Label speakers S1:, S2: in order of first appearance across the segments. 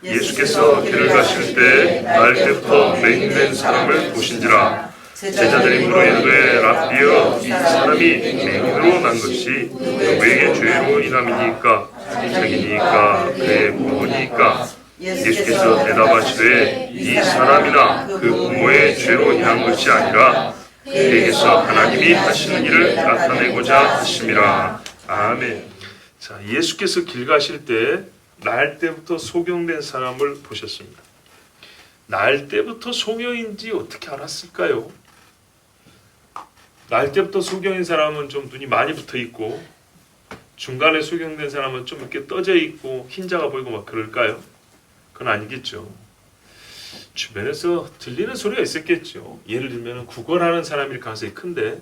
S1: 예수께서 길을 가실 때 나을 때부터 맹인된 사람을 보신지라. 제자들이 물어 이르되 랍비여 이 사람이 맹인으로 난 것이 누구에게 죄로 인함이니까? 자기니까 그의 부모니까? 예수께서 대답하시되 이 사람이나 그 부모의 죄로 인한 것이 아니라 그에게서 하나님이 하시는 일을 나타내고자 하심이라. 아멘. 자, 예수께서 길 가실 때 날 때부터 소경된 사람을 보셨습니다. 날 때부터 소경인지 어떻게 알았을까요? 날 때부터 소경인 사람은 좀 눈이 많이 붙어 있고, 중간에 소경된 사람은 좀 이렇게 떠져 있고 흰자가 보이고 막 그럴까요? 그건 아니겠죠. 주변에서 들리는 소리가 있었겠죠. 예를 들면 구걸하는 사람일 가능성이 큰데,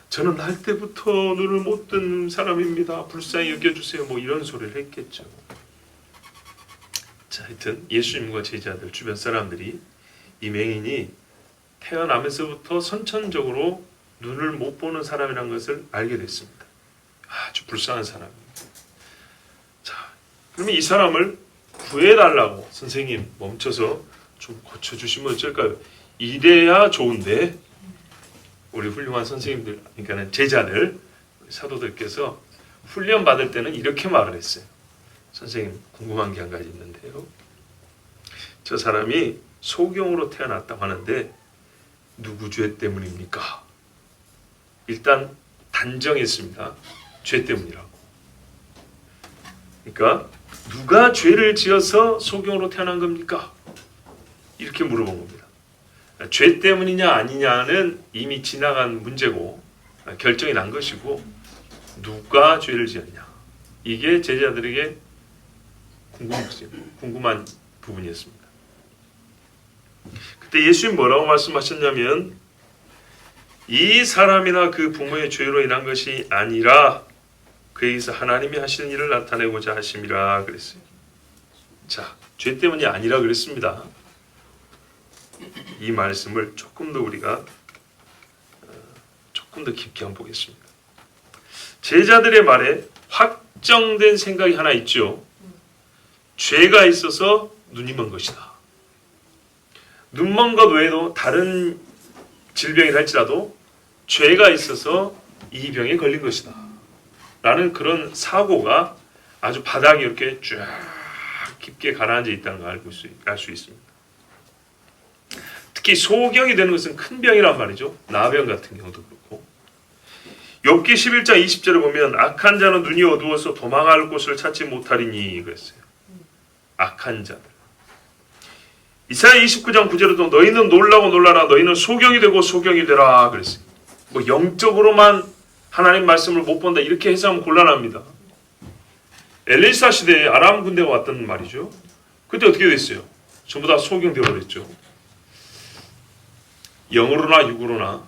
S1: 저는 날 때부터 눈을 못 뜬 사람입니다. 불쌍히 여겨주세요. 뭐 이런 소리를 했겠죠. 자, 하여튼 예수님과 제자들, 주변 사람들이 이 맹인이 태어나면서부터 선천적으로 눈을 못 보는 사람이라는 것을 알게 됐습니다. 아주 불쌍한 사람입니다. 자, 그러면 이 사람을 구해달라고 선생님 멈춰서 좀 고쳐주시면 어쩔까요? 이래야 좋은데 우리 훌륭한 선생님들, 그러니까 제자들, 사도들께서 훈련 받을 때는 이렇게 말을 했어요. 선생님, 궁금한 게 한 가지 있는데요. 저 사람이 소경으로 태어났다고 하는데 누구 죄 때문입니까? 일단 단정했습니다. 죄 때문이라고. 그러니까 누가 죄를 지어서 소경으로 태어난 겁니까? 이렇게 물어본 겁니다. 죄 때문이냐 아니냐는 이미 지나간 문제고 결정이 난 것이고, 누가 죄를 지었냐, 이게 제자들에게 궁금한 부분이었습니다. 그때 예수님 뭐라고 말씀하셨냐면, 이 사람이나 그 부모의 죄로 인한 것이 아니라 그에게서 하나님이 하시는 일을 나타내고자 하심이라 그랬어요. 자, 죄 때문이 아니라 그랬습니다. 이 말씀을 조금 더 우리가 조금 더 깊게 한번 보겠습니다. 제자들의 말에 확정된 생각이 하나 있죠. 죄가 있어서 눈이 먼 것이다. 눈 먼 것 외에도 다른 질병이라 할지라도 죄가 있어서 이 병에 걸린 것이다 라는 그런 사고가 아주 바닥에 이렇게 쫙 깊게 가라앉아 있다는 걸 알 수 있습니다. 특히 소경이 되는 것은 큰 병이란 말이죠. 나병 같은 경우도 그렇고. 욥기 11장 20절을 보면 악한 자는 눈이 어두워서 도망할 곳을 찾지 못하리니 그랬어요. 악한 자들. 이사야 29장 9절에도 너희는 놀라고 놀라라, 너희는 소경이 되고 소경이 되라 그랬어요. 뭐 영적으로만 하나님 말씀을 못 본다 이렇게 해석하면 곤란합니다. 엘리사 시대에 아람 군대가 왔던 말이죠. 그때 어떻게 됐어요? 전부 다 소경되어 버렸죠. 영으로나 육으로나,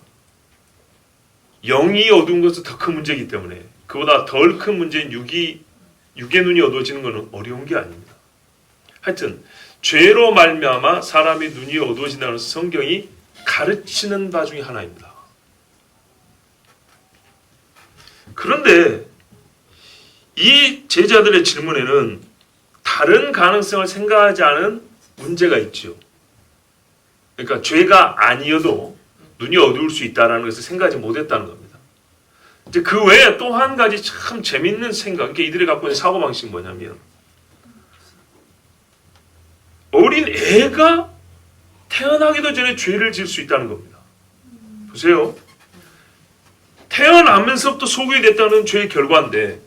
S1: 영이 어두운 것은 더 큰 문제이기 때문에 그보다 덜 큰 문제인 육의 눈이 어두워지는 것은 어려운 게 아닙니다. 하여튼 죄로 말미암아 사람의 눈이 어두워진다는 것은 성경이 가르치는 바 중에 하나입니다. 그런데 이 제자들의 질문에는 다른 가능성을 생각하지 않은 문제가 있죠. 그러니까 죄가 아니어도 눈이 어두울 수 있다는 것을 생각하지 못했다는 겁니다. 이제 그 외에 또 한 가지 참 재밌는 생각, 그러니까 이들이 갖고 있는 사고방식이 뭐냐면, 어린 애가 태어나기도 전에 죄를 지을 수 있다는 겁니다. 보세요. 태어나면서부터 소경이 됐다는 죄의 결과인데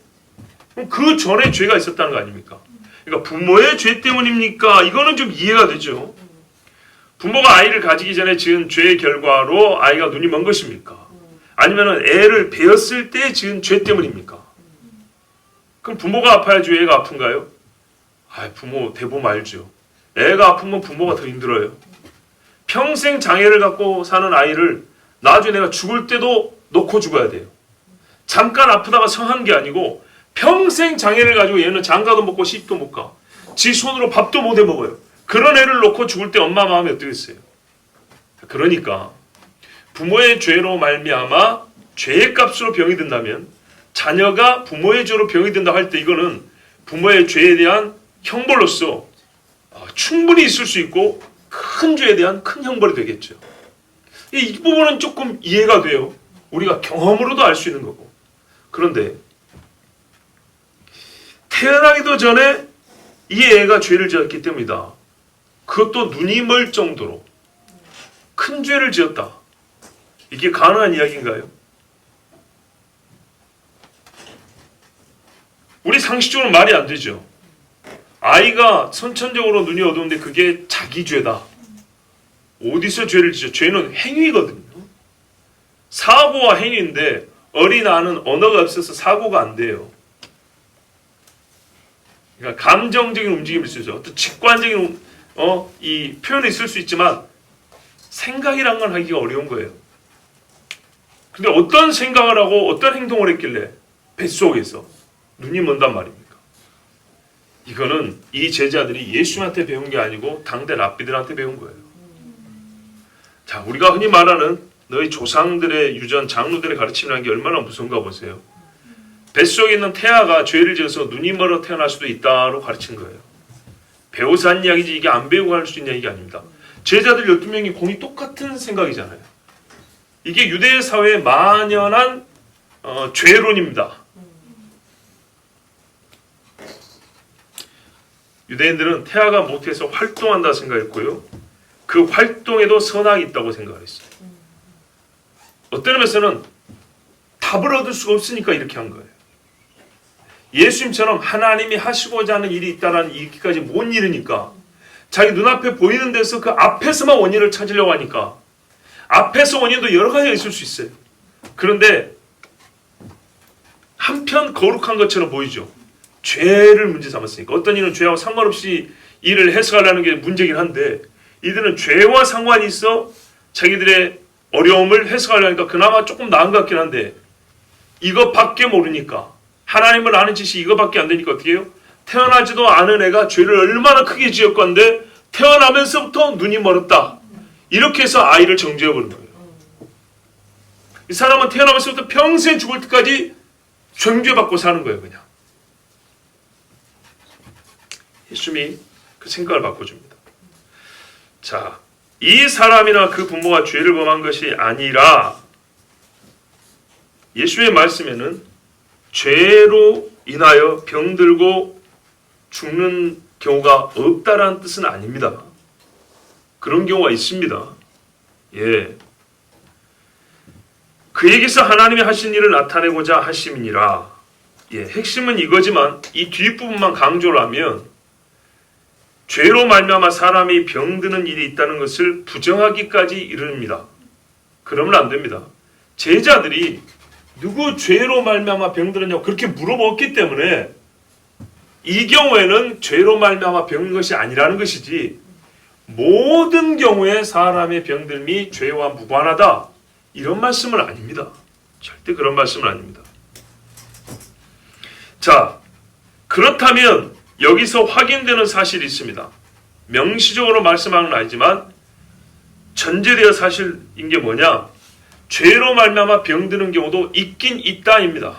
S1: 그럼 그 전에 죄가 있었다는 거 아닙니까? 그러니까 부모의 죄 때문입니까? 이거는 좀 이해가 되죠. 부모가 아이를 가지기 전에 지은 죄의 결과로 아이가 눈이 먼 것입니까? 아니면 애를 베었을 때 지은 죄 때문입니까? 그럼 부모가 아파야지 애가 아픈가요? 부모 대부분 알죠. 애가 아프면 부모가 더 힘들어요. 평생 장애를 갖고 사는 아이를 나중에 내가 죽을 때도 놓고 죽어야 돼요. 잠깐 아프다가 성한 게 아니고 평생 장애를 가지고 얘는 장가도 못 가, 시집도 못 가. 지 손으로 밥도 못 해 먹어요. 그런 애를 놓고 죽을 때 엄마 마음이 어떻겠어요? 그러니까 부모의 죄로 말미암아 죄의 값으로 병이 든다면 자녀가 부모의 죄로 병이 든다 할 때 이거는 부모의 죄에 대한 형벌로서 충분히 있을 수 있고 큰 죄에 대한 큰 형벌이 되겠죠. 이 부분은 조금 이해가 돼요. 우리가 경험으로도 알 수 있는 거고. 그런데 태어나기도 전에 이 애가 죄를 지었기 때문이다. 그것도 눈이 멀 정도로 큰 죄를 지었다. 이게 가능한 이야기인가요? 우리 상식적으로 말이 안 되죠. 아이가 선천적으로 눈이 어두운데 그게 자기 죄다. 어디서 죄를 지죠? 죄는 행위거든요. 사고와 행위인데 어린아이는 언어가 없어서 사고가 안 돼요. 그러니까 감정적인 움직임일 수 있죠. 어떤 직관적인 이 표현이 있을 수 있지만 생각이란 건 하기가 어려운 거예요. 근데 어떤 생각을 하고 어떤 행동을 했길래 뱃속에서 눈이 먼단 말입니까? 이거는 이 제자들이 예수님한테 배운 게 아니고 당대 랍비들한테 배운 거예요. 자, 우리가 흔히 말하는 너희 조상들의 유전, 장로들의 가르침이라는 게 얼마나 무서운가 보세요. 뱃속에 있는 태아가 죄를 지어서 눈이 멀어 태어날 수도 있다로 가르친 거예요. 배워서 한 이야기지 이게 안 배우고 할 수 있는 이야기가 아닙니다. 제자들 12명이 거의 똑같은 생각이잖아요. 이게 유대 사회의 만연한 죄론입니다. 유대인들은 태아가 못해서 활동한다 생각했고요. 그 활동에도 선악이 있다고 생각을 했어요. 어떤 의미에서는 답을 얻을 수가 없으니까 이렇게 한 거예요. 예수님처럼 하나님이 하시고자 하는 일이 있다는 이기까지 못 이르니까 자기 눈앞에 보이는 데서 그 앞에서만 원인을 찾으려고 하니까 앞에서 원인도 여러 가지가 있을 수 있어요. 그런데 한편 거룩한 것처럼 보이죠. 죄를 문제 삼았으니까. 어떤 이는 죄와 상관없이 이를 해석하려는 게 문제긴 한데 이들은 죄와 상관이 있어 자기들의 어려움을 해석하려니까 그나마 조금 나은 것 같긴 한데 이것밖에 모르니까 하나님을 아는 지식이 이거밖에 안 되니까 어떻게 해요? 태어나지도 않은 애가 죄를 얼마나 크게 지었건데 태어나면서부터 눈이 멀었다. 이렇게 해서 아이를 정죄해버린 거예요. 이 사람은 태어나면서부터 평생 죽을 때까지 정죄받고 사는 거예요. 그냥. 예수님이 그 생각을 바꿔줍니다. 자, 이 사람이나 그 부모가 죄를 범한 것이 아니라 예수의 말씀에는 죄로 인하여 병들고 죽는 경우가 없다라는 뜻은 아닙니다. 그런 경우가 있습니다. 예. 그에게서 하나님이 하신 일을 나타내고자 하심이니라. 예, 핵심은 이거지만 이 뒷부분만 강조를 하면 죄로 말미암아 사람이 병드는 일이 있다는 것을 부정하기까지 이릅니다. 그러면 안 됩니다. 제자들이 누구 죄로 말미암아 병들었냐고 그렇게 물어봤기 때문에 이 경우에는 죄로 말미암아 병인 것이 아니라는 것이지 모든 경우에 사람의 병듦이 죄와 무관하다 이런 말씀은 아닙니다. 절대 그런 말씀은 아닙니다. 자, 그렇다면 여기서 확인되는 사실이 있습니다. 명시적으로 말씀하는 건 아니지만 전제되어 사실인 게 뭐냐? 죄로 말미암아 병드는 경우도 있긴 있다입니다.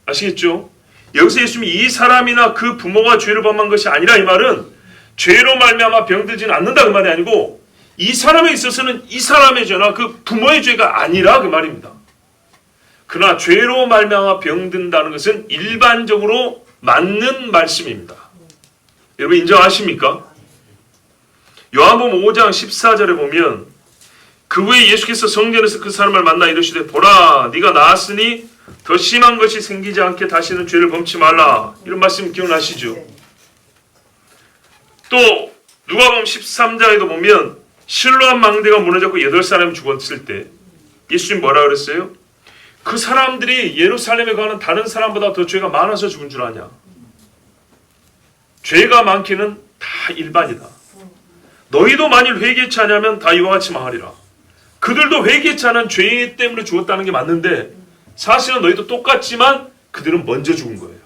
S1: 아시겠죠? 여기서 예수님이 이 사람이나 그 부모가 죄를 범한 것이 아니라 이 말은 죄로 말미암아 병들지는 않는다 그 말이 아니고 이 사람에 있어서는 이 사람의 죄나 그 부모의 죄가 아니라 그 말입니다. 그러나 죄로 말미암아 병든다는 것은 일반적으로 맞는 말씀입니다. 여러분 인정하십니까? 요한복음 5장 14절에 보면 그 후에 예수께서 성전에서 그 사람을 만나 이르시되 보라 네가 나았으니 더 심한 것이 생기지 않게 다시는 죄를 범치 말라. 이런 말씀 기억나시죠? 또 누가복음 13장에도 보면 실로암 망대가 무너졌고 8사람이 죽었을 때 예수님 뭐라 그랬어요? 그 사람들이 예루살렘에 가는 다른 사람보다 더 죄가 많아서 죽은 줄 아냐? 죄가 많기는 다 일반이다. 너희도 만일 회개치 않으면 다 이와 같이 망하리라. 그들도 회개치 않은 죄 때문에 죽었다는 게 맞는데 사실은 너희도 똑같지만 그들은 먼저 죽은 거예요.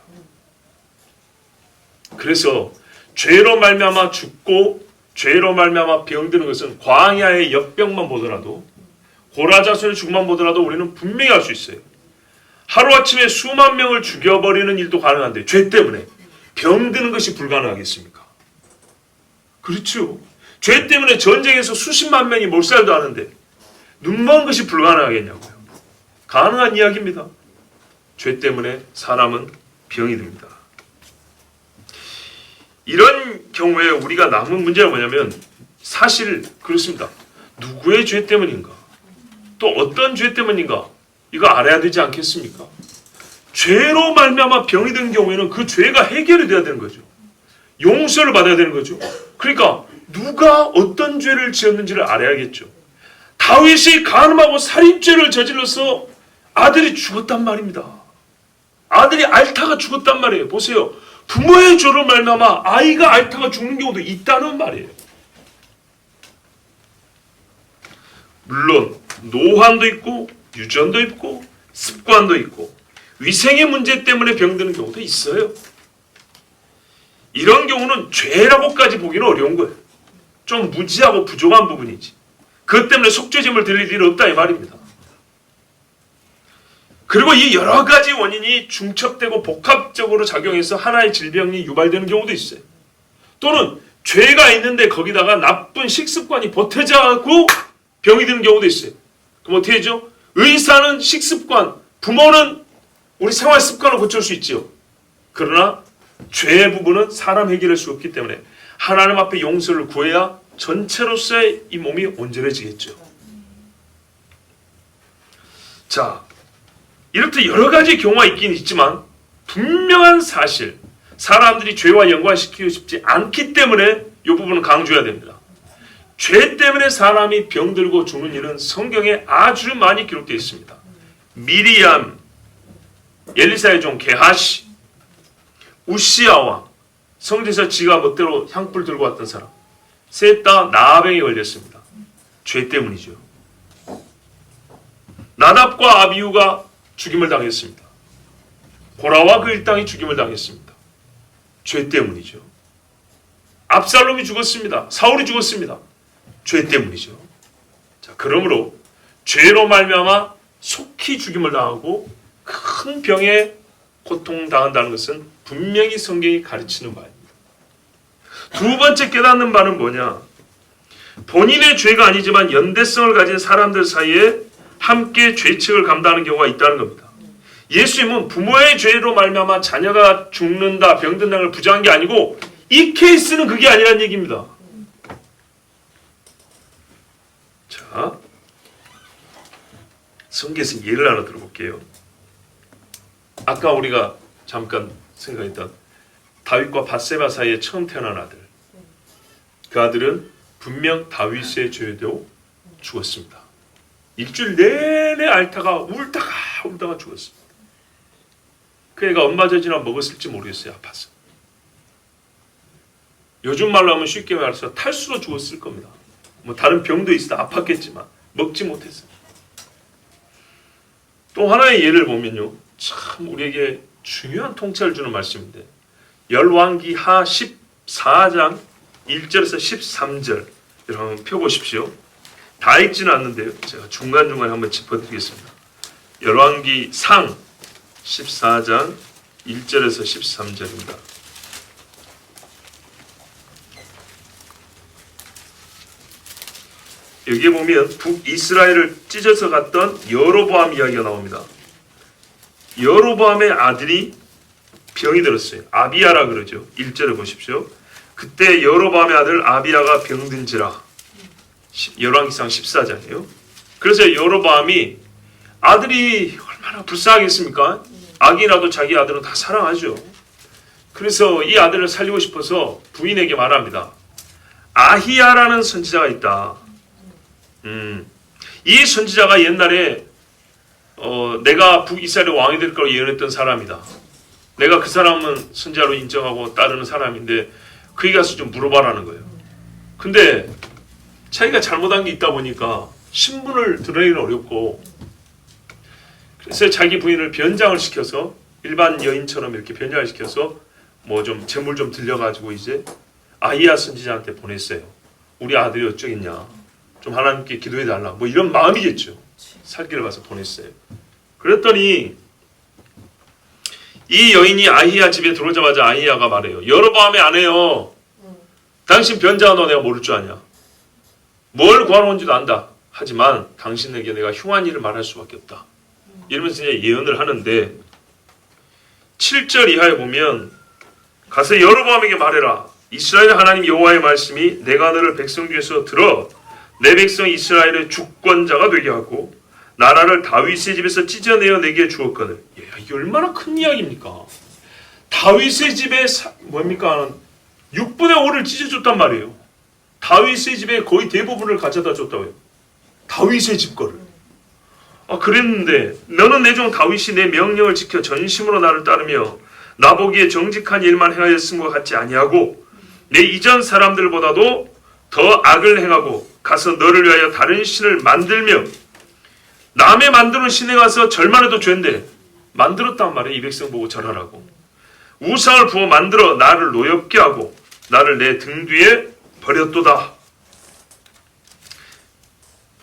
S1: 그래서 죄로 말미암아 죽고 죄로 말미암아 병드는 것은 광야의 역병만 보더라도 고라자손의 죽음만 보더라도 우리는 분명히 알 수 있어요. 하루아침에 수만 명을 죽여버리는 일도 가능한데 죄 때문에 병드는 것이 불가능하겠습니까? 그렇죠. 죄 때문에 전쟁에서 수십만 명이 몰살도 하는데 눈먼 것이 불가능하겠냐고요. 가능한 이야기입니다. 죄 때문에 사람은 병이 듭니다. 이런 경우에 우리가 남은 문제가 뭐냐면 사실 그렇습니다. 누구의 죄 때문인가? 또 어떤 죄 때문인가? 이거 알아야 되지 않겠습니까? 죄로 말미암아 병이 든 경우에는 그 죄가 해결이 돼야 되는 거죠. 용서를 받아야 되는 거죠. 그러니까 누가 어떤 죄를 지었는지를 알아야겠죠. 다윗이 간음하고 살인죄를 저질러서 아들이 죽었단 말입니다. 아들이 앓다가 죽었단 말이에요. 보세요. 부모의 죄로 말미암아 아이가 앓다가 죽는 경우도 있다는 말이에요. 물론 노환도 있고 유전도 있고 습관도 있고 위생의 문제 때문에 병드는 경우도 있어요. 이런 경우는 죄라고까지 보기는 어려운 거예요. 좀 무지하고 부족한 부분이지. 그것 때문에 속죄짐을 드릴 일 없다 이 말입니다. 그리고 이 여러 가지 원인이 중첩되고 복합적으로 작용해서 하나의 질병이 유발되는 경우도 있어요. 또는 죄가 있는데 거기다가 나쁜 식습관이 보태자고 병이 드는 경우도 있어요. 그럼 어떻게 하죠? 의사는 식습관, 부모는 우리 생활 습관을 고칠 수 있지요. 그러나 죄의 부분은 사람 해결할 수 없기 때문에 하나님 앞에 용서를 구해야 전체로서의 이 몸이 온전해지겠죠. 자, 이렇듯 여러 가지 경우가 있긴 있지만 분명한 사실, 사람들이 죄와 연관시키고 싶지 않기 때문에 이 부분은 강조해야 됩니다. 죄 때문에 사람이 병들고 죽는 일은 성경에 아주 많이 기록되어 있습니다. 미리암, 엘리사의 종 게하시, 우시야 왕, 성전에서 지가 멋대로 향불 들고 왔던 사람, 셋 다 나병에 걸렸습니다. 죄 때문이죠. 나답과 아비후가 죽임을 당했습니다. 고라와 그 일당이 죽임을 당했습니다. 죄 때문이죠. 압살롬이 죽었습니다. 사울이 죽었습니다. 죄 때문이죠. 자, 그러므로 죄로 말미암아 속히 죽임을 당하고 큰 병에 고통당한다는 것은 분명히 성경이 가르치는 바입니다. 두 번째 깨닫는 바는 뭐냐? 본인의 죄가 아니지만 연대성을 가진 사람들 사이에 함께 죄책을 감당하는 경우가 있다는 겁니다. 예수님은 부모의 죄로 말미암아 자녀가 죽는다, 병든다는 걸 부정한 게 아니고 이 케이스는 그게 아니라는 얘기입니다. 자, 성경에서 예를 하나 들어볼게요. 아까 우리가 잠깐 생각했던 다윗과 밧세바 사이에 처음 태어난 아들. 그 아들은 분명 다윗의 죄로 죽었습니다. 일주일 내내 앓다가 울다가 죽었습니다. 그 애가 엄마 젖이나 먹었을지 모르겠어요. 아파서. 요즘 말로 하면 쉽게 말해서 탈수로 죽었을 겁니다. 뭐 다른 병도 있어 아팠겠지만 먹지 못했어요. 또 하나의 예를 보면요. 참 우리에게 중요한 통찰을 주는 말씀인데 열왕기하 14장 1절에서 13절 여러분 펴보십시오. 다 읽지는 않는데요. 제가 중간중간에 한번 짚어드리겠습니다. 열왕기상 14장 1절에서 13절입니다. 여기에 보면 북이스라엘을 찢어서 갔던 여로보암 이야기가 나옵니다. 여로보암의 아들이 병이 들었어요. 아비야라 그러죠. 1절을 보십시오. 그때 여로보암의 아들 아비야가 병든지라. 열왕기상 14장이에요. 그래서 여로보암이 아들이 얼마나 불쌍하겠습니까? 아기라도 자기 아들은 다 사랑하죠. 그래서 이 아들을 살리고 싶어서 부인에게 말합니다. 아히야라는 선지자가 있다. 이 선지자가 옛날에 내가 북이스라엘 왕이 될 거라고 예언했던 사람이다. 내가 그 사람은 선지자로 인정하고 따르는 사람인데 그에 가서 좀 물어봐라는 거예요. 근데 자기가 잘못한 게 있다 보니까 신분을 드러내기는 어렵고 그래서 자기 부인을 변장을 시켜서 일반 여인처럼 이렇게 변장을 시켜서 뭐 좀 재물 좀 들려가지고 이제 아히야 선지자한테 보냈어요. 우리 아들이 어쩌겠냐. 좀 하나님께 기도해달라. 뭐 이런 마음이겠죠. 살기를 봐서 보냈어요. 그랬더니 이 여인이 아히야 집에 들어오자마자 아히야가 말해요. 여로보암의 아내요. 당신 변자하노 내가 모를 줄 아냐. 뭘 구하러 온지도 안다. 하지만 당신에게 내가 흉한 일을 말할 수밖에 없다. 이러면서 이제 예언을 하는데 7절 이하에 보면 가서 여로보암에게 말해라. 이스라엘 하나님 여호와의 말씀이 내가 너를 백성 중에서 들어 내 백성 이스라엘의 주권자가 되게 하고 나라를 다윗의 집에서 찢어내어 내게 주었거늘. 이게 얼마나 큰 이야기입니까? 다윗의 집에 뭡니까? 6분의 5를 찢어줬단 말이에요. 다윗의 집에 거의 대부분을 가져다 줬다고요. 다윗의 집 거를. 그랬는데 너는 내 종 다윗이 내 명령을 지켜 전심으로 나를 따르며 나보기에 정직한 일만 행하였음과 같지 아니하고 내 이전 사람들보다도 더 악을 행하고 가서 너를 위하여 다른 신을 만들며 남의 만드는 신에 가서 절만해도 죄인데 만들었단 말이에요. 이 백성 보고 절하라고. 우상을 부어 만들어 나를 노엽게 하고 나를 내 등 뒤에 버렸도다.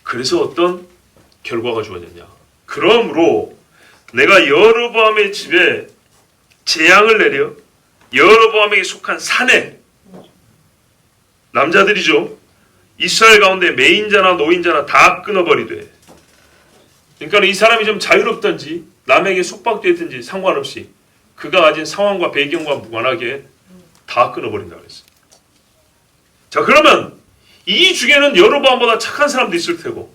S1: 그래서 어떤 결과가 주어졌냐. 그러므로 내가 여로보암의 집에 재앙을 내려 여로보암에게 속한 사내 남자들이죠. 이스라엘 가운데 매인자나 노인자나 다 끊어버리되. 그러니까 이 사람이 좀 자유롭든지 남에게 속박되든지 상관없이 그가 가진 상황과 배경과 무관하게 다 끊어버린다 그랬어요. 자, 그러면 이 중에는 여로보암보다 착한 사람도 있을 테고,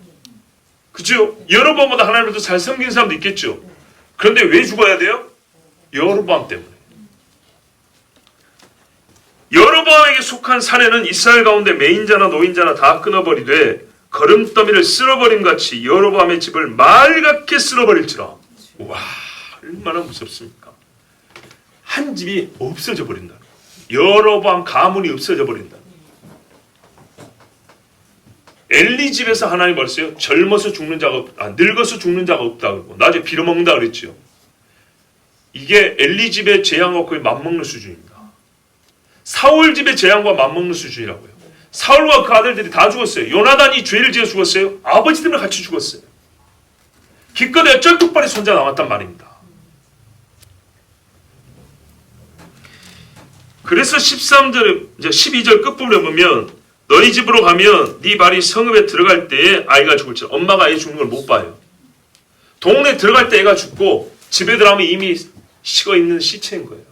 S1: 그죠? 여로보암보다 하나님을 더 잘 섬기는 사람도 있겠죠. 그런데 왜 죽어야 돼요? 여로보암 때문에. 여로보암에게 속한 사내는 이스라엘 가운데 매인자나 노인자나 다 끊어버리되 거름더미를 쓸어버린 같이 여로보암의 집을 말갛게 쓸어버릴지라. 와, 얼마나 무섭습니까? 한 집이 없어져 버린다. 여로보암 가문이 없어져 버린다. 엘리 집에서 하나님 말했어요. 젊어서 죽는 자가 없다. 늙어서 죽는 자가 없다고. 낮에 빌어먹는다 그랬죠. 이게 엘리 집의 재앙과 거의 맞먹는 수준입니다. 사울 집의 재앙과 맞먹는 수준이라고요. 사울과 그 아들들이 다 죽었어요. 요나단이 죄를 지어 죽었어요. 아버지 때문에 같이 죽었어요. 기껏해야 쩔뚝발이 손자 남았단 말입니다. 그래서 13절, 이제 12절 끝부분에 보면 너희 집으로 가면 네 발이 성읍에 들어갈 때에 아이가 죽을지. 엄마가 아이 죽는 걸 못 봐요. 동네 들어갈 때 애가 죽고 집에 들어가면 이미 식어있는 시체인 거예요.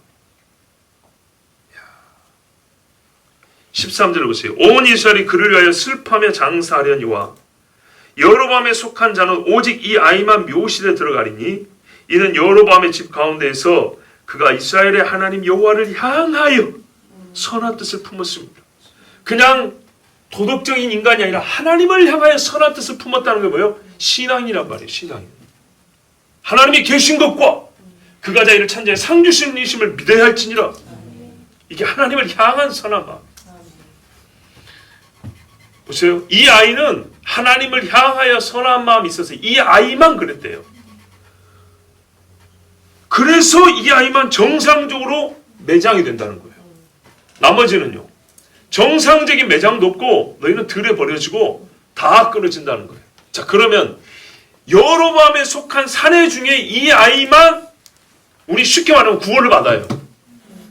S1: 13절을 보세요. 온 이스라엘이 그를 위하여 슬퍼하며 장사하려니와 여로보암에 속한 자는 오직 이 아이만 묘실에 들어가리니 이는 여로보암의 집 가운데에서 그가 이스라엘의 하나님 여호와를 향하여 선한 뜻을 품었습니다. 그냥 도덕적인 인간이 아니라 하나님을 향하여 선한 뜻을 품었다는 게 뭐예요? 신앙이란 말이에요. 신앙. 하나님이 계신 것과 그가 자기를 찬양해 상 주신 이심을 믿어야 할지니라. 이게 하나님을 향한 선한 마음. 보세요. 이 아이는 하나님을 향하여 선한 마음이 있어서 이 아이만 그랬대요. 그래서 이 아이만 정상적으로 매장이 된다는 거예요. 나머지는요. 정상적인 매장도 없고 너희는 들에 버려지고 다 끊어진다는 거예요. 자, 그러면 여로보암에 속한 사내 중에 이 아이만 우리 쉽게 말하면 구원을 받아요.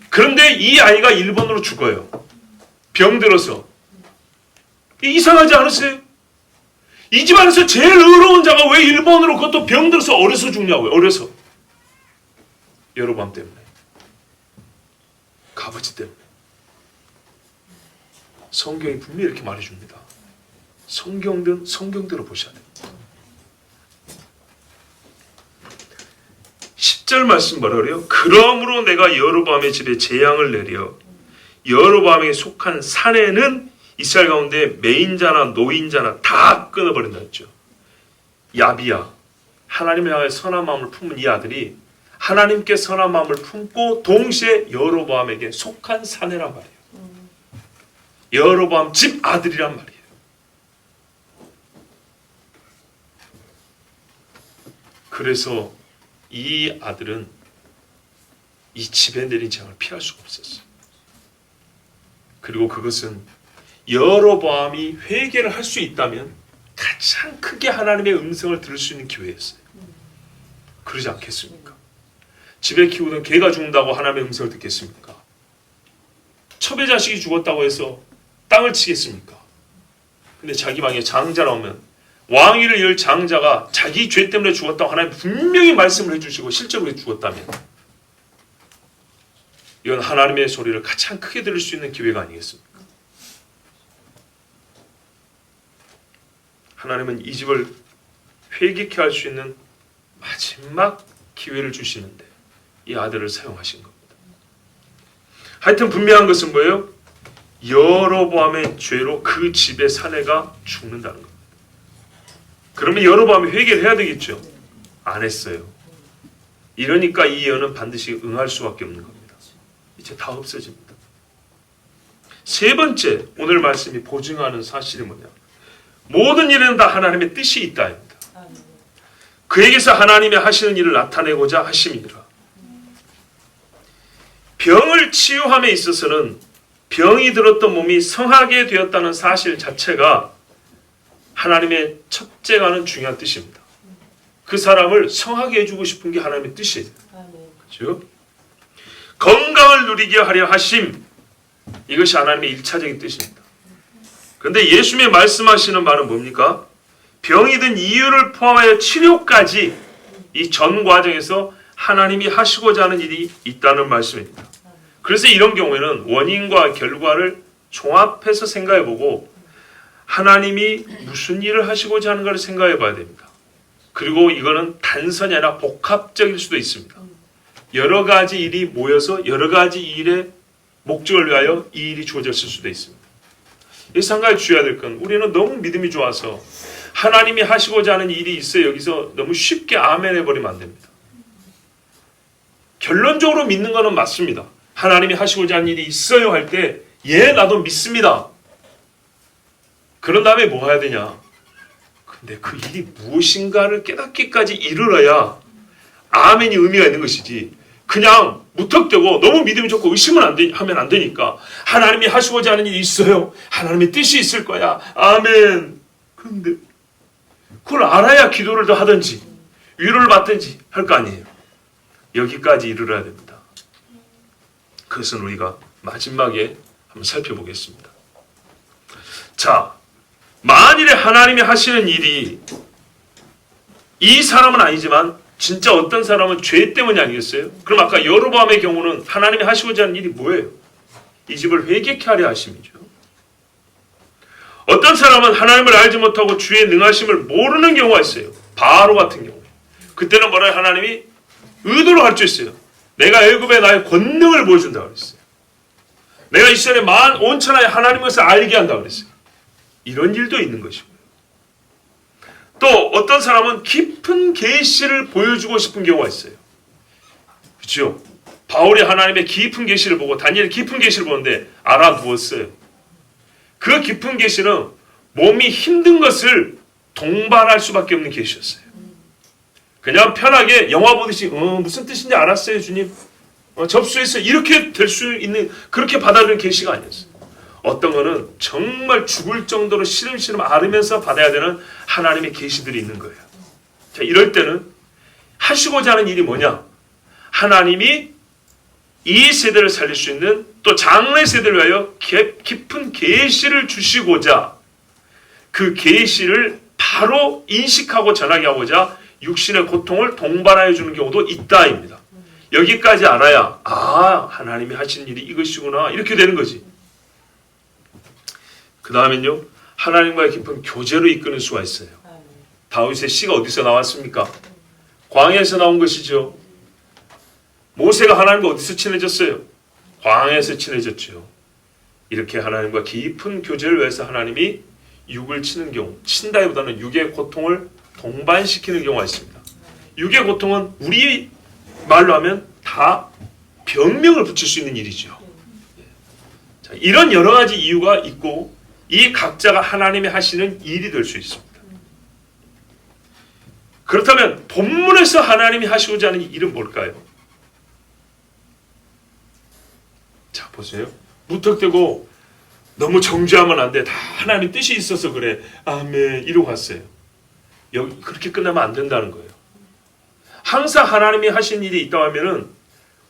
S1: 그런데 이 아이가 1번으로 죽어요. 병들어서. 이상하지 않으세요? 이 집안에서 제일 의로운 자가 왜 1번으로 그것도 병들어서 어려서 죽냐고요. 어려서. 여로보암 때문에. 아버지 때문에. 성경이 분명히 이렇게 말해줍니다. 성경은 성경대로 보셔야 됩니다. 10절 말씀 뭐라 그래요? 그러므로 내가 여로보암의 집에 재앙을 내려 여로보암에게 속한 사내는 이스라엘 가운데 매인자나 노인자나 다 끊어버린다 했죠. 야비야, 하나님을 향해 선한 마음을 품은 이 아들이 하나님께 선한 마음을 품고 동시에 여로보암에게 속한 사내란 말이에요. 여로보암 집 아들이란 말이에요. 그래서 이 아들은 이 집에 내린 재앙을 피할 수가 없었어요. 그리고 그것은 여로보암이 회개를 할 수 있다면 가장 크게 하나님의 음성을 들을 수 있는 기회였어요. 그러지 않겠습니까? 집에 키우던 개가 죽는다고 하나님의 음성을 듣겠습니까? 첩의 자식이 죽었다고 해서 땅을 치겠습니까? 근데 자기 방에 장자 나오면 왕위를 열 장자가 자기 죄 때문에 죽었다고 하나님 분명히 말씀을 해주시고 실제로 죽었다면 이건 하나님의 소리를 가장 크게 들을 수 있는 기회가 아니겠습니까? 하나님은 이 집을 회개케 할 수 있는 마지막 기회를 주시는데 이 아들을 사용하신 겁니다. 하여튼 분명한 것은 뭐예요? 여로보암의 죄로 그 집의 사내가 죽는다는 겁니다. 그러면 여로보암이 회개를 해야 되겠죠? 안 했어요. 이러니까 이 예언은 반드시 응할 수밖에 없는 겁니다. 이제 다 없어집니다. 세 번째 오늘 말씀이 보증하는 사실이 뭐냐? 모든 일에는 다 하나님의 뜻이 있다입니다. 그에게서 하나님의 하시는 일을 나타내고자 하심이니라. 병을 치유함에 있어서는 병이 들었던 몸이 성하게 되었다는 사실 자체가 하나님의 첫째가는 중요한 뜻입니다. 그 사람을 성하게 해주고 싶은 게 하나님의 뜻이에요. 그렇죠? 건강을 누리게 하려 하심, 이것이 하나님의 1차적인 뜻입니다. 그런데 예수님의 말씀하시는 말은 뭡니까? 병이 든 이유를 포함하여 치료까지 이 전 과정에서 하나님이 하시고자 하는 일이 있다는 말씀입니다. 그래서 이런 경우에는 원인과 결과를 종합해서 생각해보고 하나님이 무슨 일을 하시고자 하는가를 생각해봐야 됩니다. 그리고 이거는 단선이 아니라 복합적일 수도 있습니다. 여러 가지 일이 모여서 여러 가지 일의 목적을 위하여 이 일이 주어졌을 수도 있습니다. 여기서 한 가지 주의해야 될 건 우리는 너무 믿음이 좋아서 하나님이 하시고자 하는 일이 있어요. 여기서 너무 쉽게 아멘 해버리면 안 됩니다. 결론적으로 믿는 것은 맞습니다. 하나님이 하시고자 하는 일이 있어요 할 때 예, 나도 믿습니다. 그런 다음에 뭐 해야 되냐? 근데 그 일이 무엇인가를 깨닫기까지 이르러야 아멘이 의미가 있는 것이지 그냥 무턱대고 너무 믿음이 좋고 의심은 하면 안 되니까 하나님이 하시고자 하는 일이 있어요. 하나님의 뜻이 있을 거야. 아멘. 근데 그걸 알아야 기도를 더 하든지 위로를 받든지 할 거 아니에요. 여기까지 이르러야 됩니다. 그것은 우리가 마지막에 한번 살펴보겠습니다. 자, 만일에 하나님이 하시는 일이 이 사람은 아니지만 진짜 어떤 사람은 죄 때문이 아니겠어요? 그럼 아까 여로보암의 경우는 하나님이 하시고자 하는 일이 뭐예요? 이 집을 회개케 하려 하심이죠. 어떤 사람은 하나님을 알지 못하고 주의 능하심을 모르는 경우가 있어요. 바로 같은 경우. 그때는 뭐라요? 하나님이 의도로 가르쳐있어요. 내가 애굽에 나의 권능을 보여준다고 그랬어요. 내가 이스라엘의 온 천하에 하나님의 것을 알게 한다고 그랬어요. 이런 일도 있는 것이고요. 또 어떤 사람은 깊은 계시를 보여주고 싶은 경우가 있어요. 그렇죠? 바울이 하나님의 깊은 계시를 보고 다니엘이 깊은 계시를 보는데 알아두었어요. 그 깊은 계시는 몸이 힘든 것을 동반할 수밖에 없는 계시였어요. 그냥 편하게 영화 보듯이 무슨 뜻인지 알았어요 주님. 접수했어요. 이렇게 될 수 있는 그렇게 받아들이는 계시가 아니었어요. 어떤 거는 정말 죽을 정도로 시름시름 앓으면서 받아야 되는 하나님의 계시들이 있는 거예요. 자, 이럴 때는 하시고자 하는 일이 뭐냐? 하나님이 이 세대를 살릴 수 있는 또 장래 세대를 위하여 깊은 계시를 주시고자 그 계시를 바로 인식하고 전하게 하고자 육신의 고통을 동반하여 주는 경우도 있다입니다. 여기까지 알아야 하나님이 하신 일이 이것이구나 이렇게 되는 거지. 그 다음엔요, 하나님과의 깊은 교제로 이끄는 수가 있어요. 다윗의 시가 어디서 나왔습니까? 광야에서 나온 것이죠. 모세가 하나님과 어디서 친해졌어요? 광야에서 친해졌죠. 이렇게 하나님과 깊은 교제를 위해서 하나님이 육을 치는 경우, 친다기보다는 육의 고통을 동반시키는 경우가 있습니다. 육의 고통은 우리 말로 하면 다 병명을 붙일 수 있는 일이죠. 자, 이런 여러 가지 이유가 있고 이 각자가 하나님이 하시는 일이 될 수 있습니다. 그렇다면 본문에서 하나님이 하시고자 하는 일은 뭘까요? 자, 보세요. 무턱대고 너무 정죄하면 안 돼. 다 하나님 뜻이 있어서 그래. 아멘. 이러고 갔어요. 여기 그렇게 끝나면 안 된다는 거예요. 항상 하나님이 하신 일이 있다고 하면은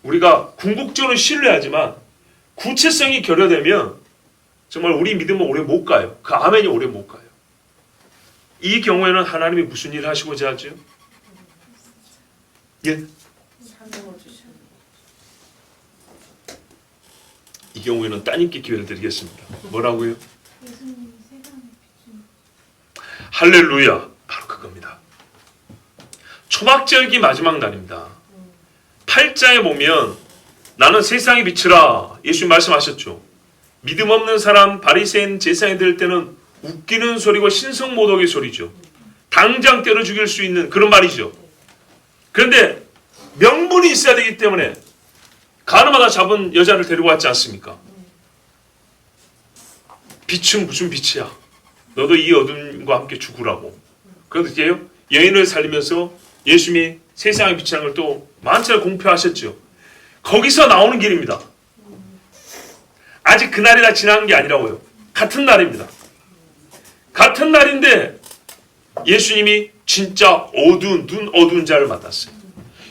S1: 우리가 궁극적으로 신뢰하지만 구체성이 결여되면 정말 우리 믿음은 오래 못 가요. 그 아멘이 오래 못 가요. 이 경우에는 하나님이 무슨 일을 하시고자 하죠? 예? 이 경우에는 따님께 기회를 드리겠습니다. 뭐라고요? 할렐루야. 바로 그겁니다. 초막절기 마지막 날입니다. 8장에 보면 나는 세상의 빛이라 예수님 말씀하셨죠. 믿음 없는 사람 바리새인 제사에 들 때는 웃기는 소리고 신성모독의 소리죠. 당장 때려 죽일 수 있는 그런 말이죠. 그런데 명분이 있어야 되기 때문에 가늠하다 잡은 여자를 데리고 왔지 않습니까? 빛은 무슨 빛이야? 너도 이 어둠과 함께 죽으라고. 그런데요, 여인을 살리면서 예수님이 세상의 빛이라는 걸 또 만차례 공표하셨죠. 거기서 나오는 길입니다. 아직 그날이 다 지난 게 아니라고요. 같은 날입니다. 같은 날인데 예수님이 진짜 어두운 눈 어두운 자를 만났어요.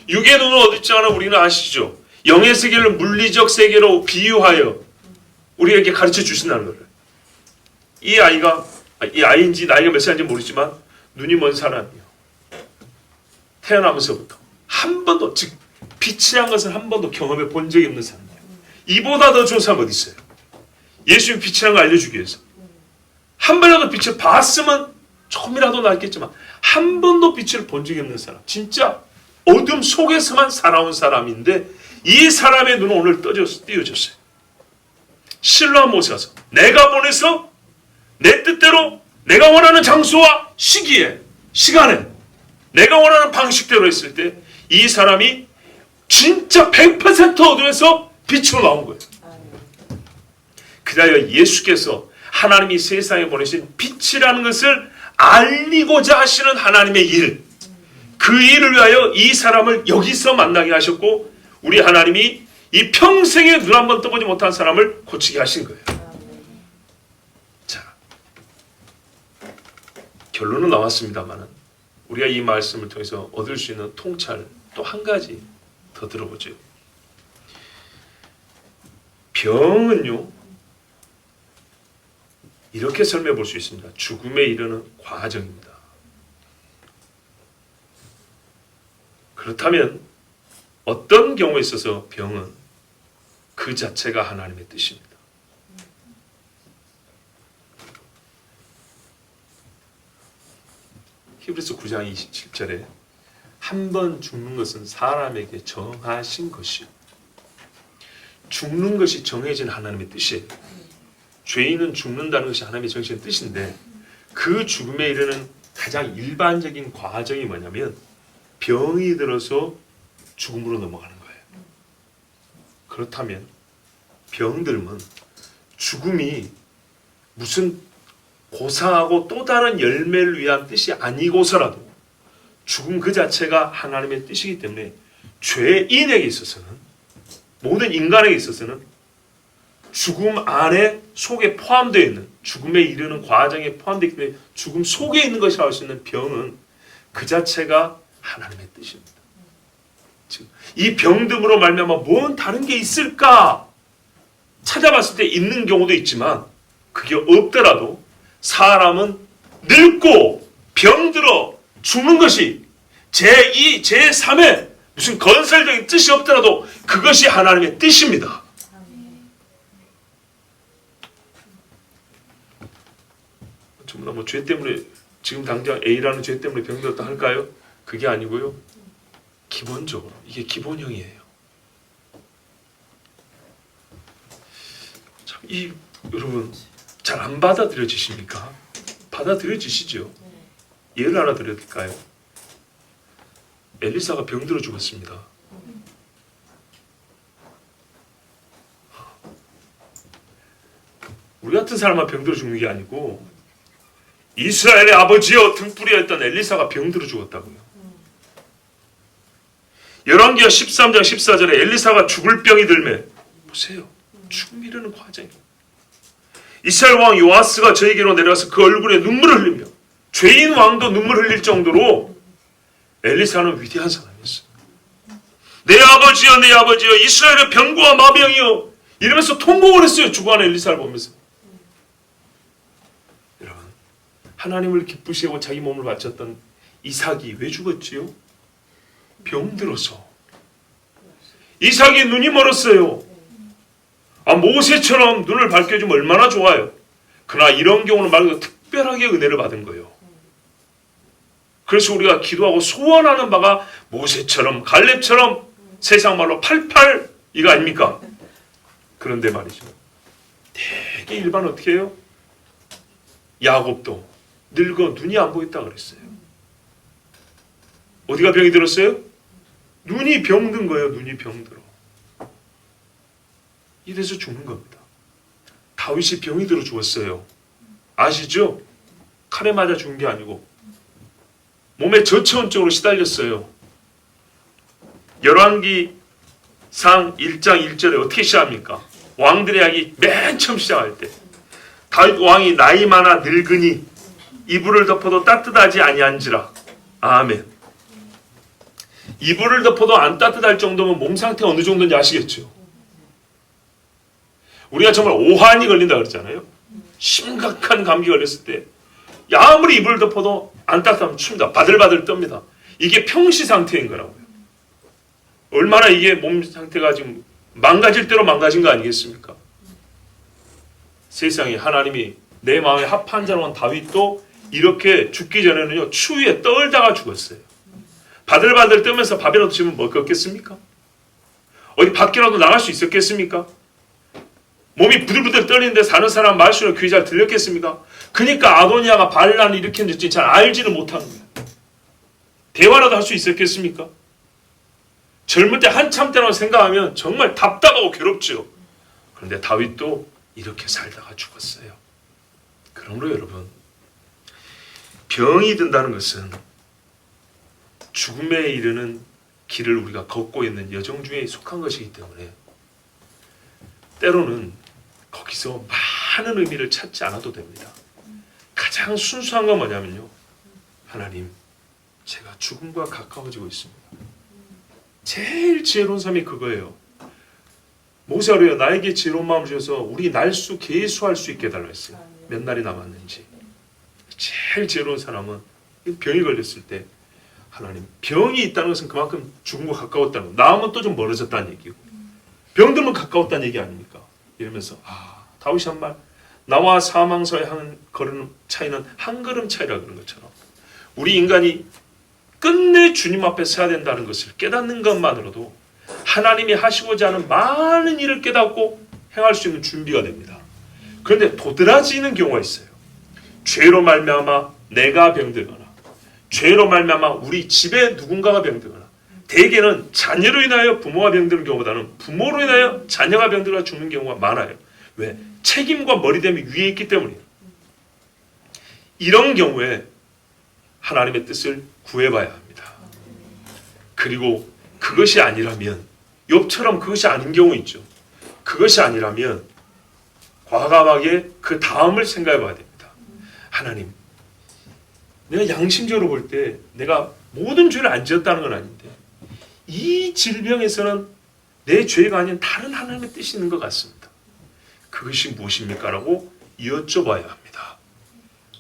S1: 육의 눈은 어둡지 않아 우리는 아시죠? 영의 세계를 물리적 세계로 비유하여 우리에게 가르쳐 주신다는 거예요. 이 아이인지 나이가 몇 살인지 모르지만 눈이 먼 사람이에요. 태어나면서부터 한 번도, 즉 빛이란 것을 한 번도 경험해 본 적이 없는 사람이에요. 이보다 더 좋은 사람 어디 있어요? 예수님 빛이란 걸 알려주기 위해서 한 번이라도 빛을 봤으면 조금이라도 낫겠지만 한 번도 빛을 본 적이 없는 사람, 진짜 어둠 속에서만 살아온 사람인데 이 사람의 눈은 오늘 띄어졌어요. 실로암 못에 가서 내가 보내서 내 뜻대로 내가 원하는 장소와 시기에 시간에 내가 원하는 방식대로 했을 때 이 사람이 진짜 100% 어둠에서 빛으로 나온 거예요. 그리하여 예수께서 하나님이 세상에 보내신 빛이라는 것을 알리고자 하시는 하나님의 일, 그 일을 위하여 이 사람을 여기서 만나게 하셨고 우리 하나님이 이 평생에 눈 한 번 떠보지 못한 사람을 고치게 하신 거예요. 자, 결론은 나왔습니다만 우리가 이 말씀을 통해서 얻을 수 있는 통찰 또 한 가지 더 들어보죠. 병은요, 이렇게 설명해 볼 수 있습니다. 죽음에 이르는 과정입니다. 그렇다면 어떤 경우에 있어서 병은 그 자체가 하나님의 뜻입니다. 히브리서 9장 27절에 한 번 죽는 것은 사람에게 정하신 것이요. 죽는 것이 정해진 하나님의 뜻이에요. 죄인은 죽는다는 것이 하나님의 정해진 뜻인데 그 죽음에 이르는 가장 일반적인 과정이 뭐냐면 병이 들어서 죽음으로 넘어가는 거예요. 그렇다면 병들면 죽음이 무슨 고상하고 또 다른 열매를 위한 뜻이 아니고서라도 죽음 그 자체가 하나님의 뜻이기 때문에 죄인에게 있어서는, 모든 인간에게 있어서는 죽음 안에 속에 포함되어 있는, 죽음에 이르는 과정에 포함되어 있기 때문에 죽음 속에 있는 것이라고 할 수 있는 병은 그 자체가 하나님의 뜻입니다. 즉, 이 병듦으로 말미암아 뭔 다른 게 있을까 찾아봤을 때 있는 경우도 있지만 그게 없더라도 사람은 늙고 병들어 죽는 것이 제2, 제3의 무슨 건설적인 뜻이 없더라도 그것이 하나님의 뜻입니다. 전부 다 뭐 죄 때문에 지금 당장 A라는 죄 때문에 병들었다 할까요? 그게 아니고요. 기본적으로 이게 기본형이에요. 참, 여러분 잘 안 받아들여지십니까? 받아들여지시죠? 예를 하나 드릴까요? 엘리사가 병들어 죽었습니다. 우리 같은 사람만 병들어 죽는 게 아니고 이스라엘의 아버지여 등불이었던 엘리사가 병들어 죽었다고요. 열왕기하 13장 14절에 엘리사가 죽을 병이 들매, 보세요. 죽음 이르는 과정이에요. 이스라엘 왕 요아스가 저에게로 내려와서 그 얼굴에 눈물을 흘리며, 죄인 왕도 눈물 흘릴 정도로 엘리사는 위대한 사람이었어요. 내 아버지여 내 아버지여 이스라엘의 병과 마병이여 이러면서 통곡을 했어요. 죽어가는 엘리사를 보면서. 하나님을 기쁘시고 자기 몸을 바쳤던 이삭이 왜 죽었지요? 병들어서. 이삭이 눈이 멀었어요. 모세처럼 눈을 밝혀주면 얼마나 좋아요. 그러나 이런 경우는 말 그대로 특별하게 은혜를 받은 거예요. 그래서 우리가 기도하고 소원하는 바가 모세처럼 갈렙처럼 세상 말로 88 이거 아닙니까? 그런데 말이죠. 되게 일반 어떻게 해요? 야곱도 늙어 눈이 안 보였다 그랬어요. 어디가 병이 들었어요? 눈이 병든 거예요. 눈이 병들어. 이래서 죽는 겁니다. 다윗이 병이 들어 죽었어요. 아시죠? 칼에 맞아 죽은 게 아니고 몸에 저체온증으로 시달렸어요. 열왕기상 1장 1절에 어떻게 시작합니까? 왕들의 이야기 맨 처음 시작할 때 다윗 왕이 나이 많아 늙으니 이불을 덮어도 따뜻하지 아니한지라. 아멘. 이불을 덮어도 안 따뜻할 정도면 몸 상태가 어느 정도인지 아시겠죠? 우리가 정말 오한이 걸린다 그랬잖아요. 심각한 감기 걸렸을 때 아무리 이불을 덮어도 안 따뜻하면 춥니다. 바들바들 떱니다. 이게 평시 상태인 거라고요. 얼마나 이게 몸 상태가 지금 망가질 대로 망가진 거 아니겠습니까? 세상에 하나님이 내 마음에 합한 자로만 다윗도 이렇게 죽기 전에는요 추위에 떨다가 죽었어요. 바들바들 뜨면서 밥이라도 지면 먹었겠습니까? 어디 밖이라도 나갈 수 있었겠습니까? 몸이 부들부들 떨리는데 사는 사람 말씀을 귀에 잘 들렸겠습니까? 그러니까 아도니아가 반란을 일으켰는지 잘 알지를 못하는 거예요. 대화라도 할 수 있었겠습니까? 젊을 때 한참 때라고 생각하면 정말 답답하고 괴롭죠. 그런데 다윗도 이렇게 살다가 죽었어요. 그러므로 여러분, 병이 든다는 것은 죽음에 이르는 길을 우리가 걷고 있는 여정 중에 속한 것이기 때문에 때로는 거기서 많은 의미를 찾지 않아도 됩니다. 가장 순수한 건 뭐냐면요, 하나님, 제가 죽음과 가까워지고 있습니다. 제일 지혜로운 삶이 그거예요. 모세가 그래요. 나에게 지혜로운 마음을 주셔서 우리 날수 계수할 수 있게 해달라 했어요. 몇 날이 남았는지. 제일 지혜로운 사람은 병이 걸렸을 때 하나님, 병이 있다는 것은 그만큼 죽음과 가까웠다는 거. 나하면 또 좀 멀어졌다는 얘기고 병들면 가까웠다는 얘기 아닙니까? 이러면서 다윗이 한 말, 나와 사망 사이의 한 걸음 차이는 한 걸음 차이라 그런 것처럼 우리 인간이 끝내 주님 앞에 서야 된다는 것을 깨닫는 것만으로도 하나님이 하시고자 하는 많은 일을 깨닫고 행할 수 있는 준비가 됩니다. 그런데 도드라지는 경우가 있어요. 죄로 말미암아 내가 병들거나 죄로 말미암아 우리 집에 누군가가 병들거나, 대개는 자녀로 인하여 부모가 병드는 경우보다는 부모로 인하여 자녀가 병들어 죽는 경우가 많아요. 왜? 책임과 머리됨이 위에 있기 때문이에요. 이런 경우에 하나님의 뜻을 구해봐야 합니다. 그리고 그것이 아니라면, 욥처럼 그것이 아닌 경우 있죠. 그것이 아니라면 과감하게 그 다음을 생각해봐야 됩니다. 하나님, 내가 양심적으로 볼 때 내가 모든 죄를 안 지었다는 건 아닌데 이 질병에서는 내 죄가 아닌 다른 하나님의 뜻이 있는 것 같습니다. 그것이 무엇입니까? 라고 여쭤봐야 합니다.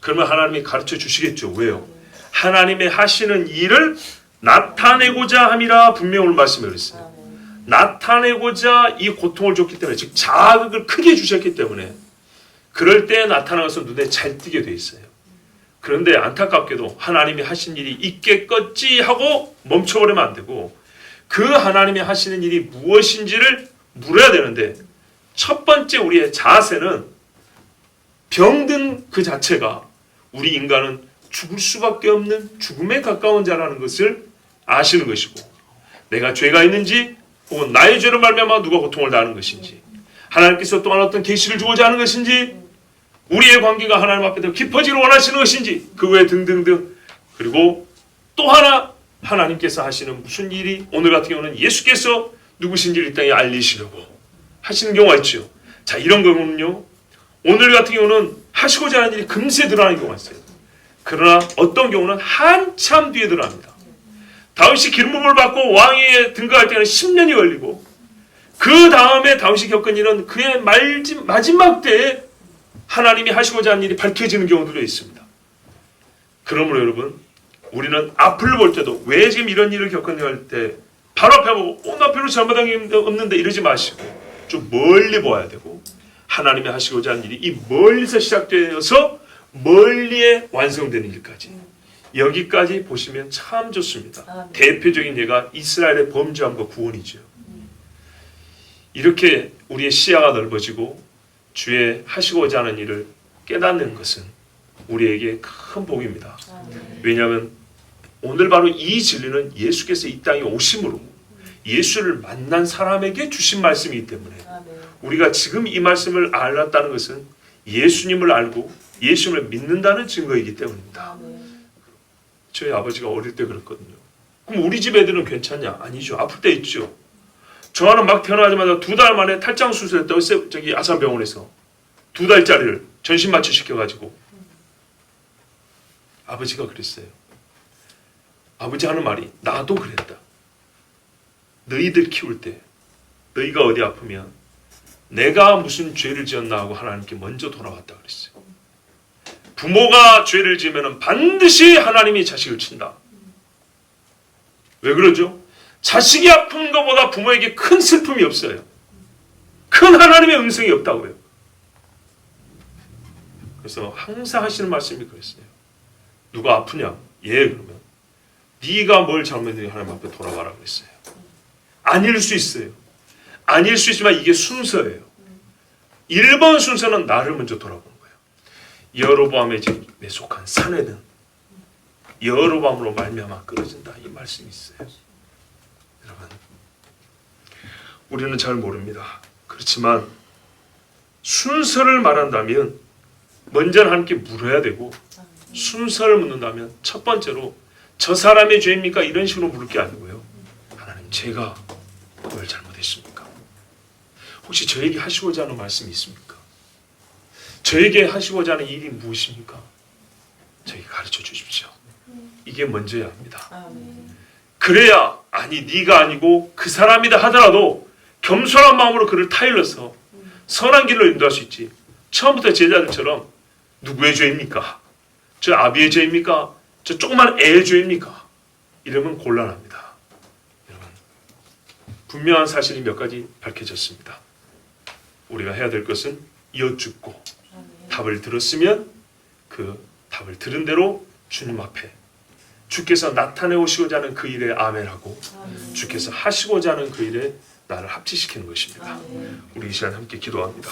S1: 그러면 하나님이 가르쳐 주시겠죠. 왜요? 하나님의 하시는 일을 나타내고자 함이라 분명히 오늘 말씀해 주셨어요. 나타내고자 이 고통을 줬기 때문에, 즉 자극을 크게 주셨기 때문에 그럴 때 나타나서 눈에 잘 띄게 돼 있어요. 그런데 안타깝게도 하나님이 하신 일이 있겠겠지 하고 멈춰버리면 안 되고 그 하나님이 하시는 일이 무엇인지를 물어야 되는데, 첫 번째 우리의 자세는 병든 그 자체가 우리 인간은 죽을 수밖에 없는 죽음에 가까운 자라는 것을 아시는 것이고, 내가 죄가 있는지 혹은 나의 죄로 말미암아 누가 고통을 당하는 것인지, 하나님께서 또한 어떤 계시를 주고자 하는 것인지, 우리의 관계가 하나님 앞에 더 깊어지기를 원하시는 것인지, 그 외 등등등. 그리고 또 하나, 하나님께서 하시는 무슨 일이, 오늘 같은 경우는 예수께서 누구신지를 이 땅에 알리시려고 하시는 경우가 있죠. 자, 이런 경우는요, 오늘 같은 경우는 하시고자 하는 일이 금세 드러나는 경우가 있어요. 그러나 어떤 경우는 한참 뒤에 드러납니다. 다윗이 기름부음을 받고 왕위에 등극할 때는 10년이 걸리고, 그 다음에 다윗이 겪은 일은 그의 마지막 때에 하나님이 하시고자 하는 일이 밝혀지는 경우들도 있습니다. 그러므로 여러분, 우리는 앞을 볼 때도 왜 지금 이런 일을 겪었냐 할 때 바로 앞에 보고 나 별로 잘못한 게 없는데 이러지 마시고 좀 멀리 봐야 되고, 하나님이 하시고자 하는 일이 이 멀리서 시작되어서 멀리에 완성되는 일까지, 여기까지 보시면 참 좋습니다. 대표적인 예가 이스라엘의 범죄함과 구원이죠. 이렇게 우리의 시야가 넓어지고 주의 하시고자 하는 일을 깨닫는 것은 우리에게 큰 복입니다. 왜냐하면 오늘 바로 이 진리는 예수께서 이 땅에 오심으로 예수를 만난 사람에게 주신 말씀이기 때문에, 우리가 지금 이 말씀을 알았다는 것은 예수님을 알고 예수님을 믿는다는 증거이기 때문입니다. 저희 아버지가 어릴 때 그랬거든요. 그럼 우리 집 애들은 괜찮냐? 아니죠. 아플 때 있죠. 저 하나 막 태어나자마자 2달 만에 탈장 수술했다고 저기 아산병원에서 2달짜리를 전신 마취 시켜가지고, 아버지가 그랬어요. 아버지 하는 말이 나도 그랬다. 너희들 키울 때 너희가 어디 아프면 내가 무슨 죄를 지었나 하고 하나님께 먼저 돌아왔다 그랬어요. 부모가 죄를 지으면 반드시 하나님이 자식을 친다. 왜 그러죠? 자식이 아픈 것보다 부모에게 큰 슬픔이 없어요. 큰 하나님의 음성이 없다고요. 그래서 항상 하시는 말씀이 그랬어요. 누가 아프냐? 예, 그러면 네가 뭘 잘못했는지 하나님 앞에 돌아가라 그랬어요. 아닐 수 있어요. 아닐 수 있지만 이게 순서예요. 1번 순서는 나를 먼저 돌아보는 거예요. 여로보암의 집에 속한 사내는 여로보암으로 말미암아 끊어진다, 이 말씀이 있어요. 여러분, 우리는 잘 모릅니다. 그렇지만 순서를 말한다면 먼저는 하나님께 물어야 되고, 순서를 묻는다면 첫 번째로 저 사람의 죄입니까? 이런 식으로 물을 게 아니고요. 하나님, 제가 뭘 잘못했습니까? 혹시 저에게 하시고자 하는 말씀이 있습니까? 저에게 하시고자 하는 일이 무엇입니까? 저에게 가르쳐 주십시오. 이게 먼저야 합니다. 그래야, 아니 네가 아니고 그 사람이다 하더라도 겸손한 마음으로 그를 타일러서 선한 길로 인도할 수 있지. 처음부터 제자들처럼 누구의 죄입니까? 저 아비의 죄입니까? 저 조그만 애의 죄입니까? 이러면 곤란합니다. 여러분, 분명한 사실이 몇 가지 밝혀졌습니다. 우리가 해야 될 것은 여쭙고, 답을 들었으면 그 답을 들은 대로 주님 앞에 주께서 나타내오시고자 하는 그 일에 아멘하고, 주께서 하시고자 하는 그 일에 나를 합치시키는 것입니다. 우리 이 시간 함께 기도합니다.